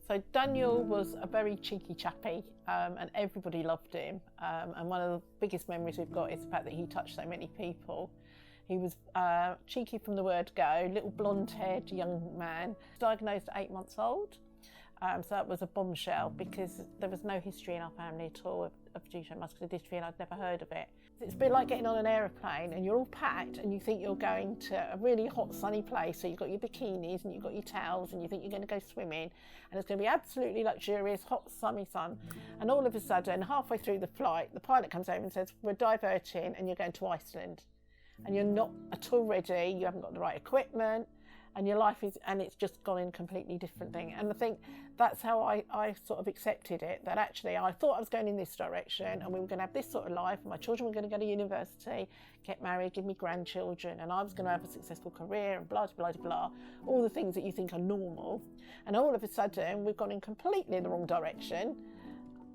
So Daniel was a very cheeky chappy, and everybody loved him. And one of the biggest memories we've got is the fact that he touched so many people. He was cheeky from the word go, little blonde-haired young man, diagnosed at 8 months old. So that was a bombshell because there was no history in our family at all of Duchenne Muscular Dystrophy, and I'd never heard of it. It's a bit like getting on an aeroplane and you're all packed and you think you're going to a really hot sunny place, so you've got your bikinis and you've got your towels and you think you're going to go swimming and it's going to be absolutely luxurious, hot sunny sun, and all of a sudden halfway through the flight the pilot comes over and says, we're diverting and you're going to Iceland, and you're not at all ready, you haven't got the right equipment, and your life is, and it's just gone in a completely different thing. And I think that's how I sort of accepted it, that actually I thought I was going in this direction and we were going to have this sort of life, and my children were going to go to university, get married, give me grandchildren, and I was going to have a successful career and blah, blah, blah, blah, all the things that you think are normal. And all of a sudden we've gone in completely the wrong direction,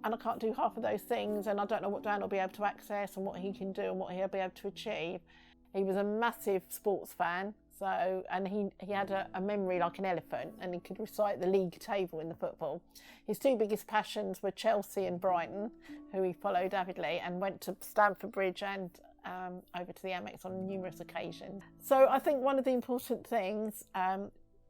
and I can't do half of those things, and I don't know what Dan will be able to access and what he can do and what he'll be able to achieve. He was a massive sports fan, and he had a memory like an elephant, and he could recite the league table in the football. His two biggest passions were Chelsea and Brighton, who he followed avidly, and went to Stamford Bridge and over to the Amex on numerous occasions. So I think one of the important things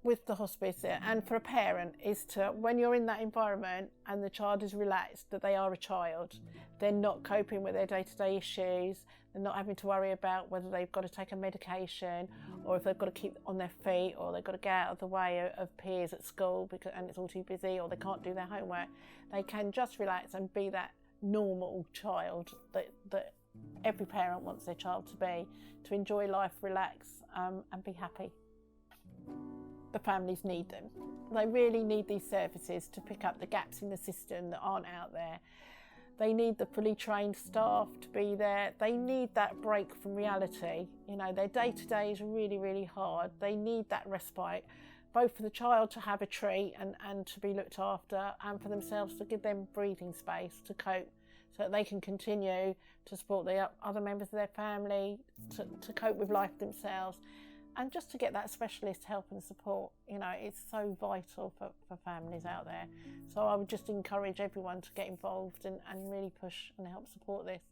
with the hospice and for a parent is to, when you're in that environment and the child is relaxed, that they are a child. They're not coping with their day-to-day issues. They're not having to worry about whether they've got to take a medication or if they've got to keep on their feet or they've got to get out of the way of peers at school and it's all too busy, or they can't do their homework. They can just relax and be that normal child that every parent wants their child to be, to enjoy life, relax and be happy. The families need them. They really need these services to pick up the gaps in the system that aren't out there. They need the fully trained staff to be there. They need that break from reality. You know, their day-to-day is really, really hard. They need that respite, both for the child to have a treat and to be looked after, and for themselves to give them breathing space to cope, so that they can continue to support the other members of their family, to cope with life themselves, and just to get that specialist help and support. You know, it's so vital for families out there. So I would just encourage everyone to get involved and really push and help support this.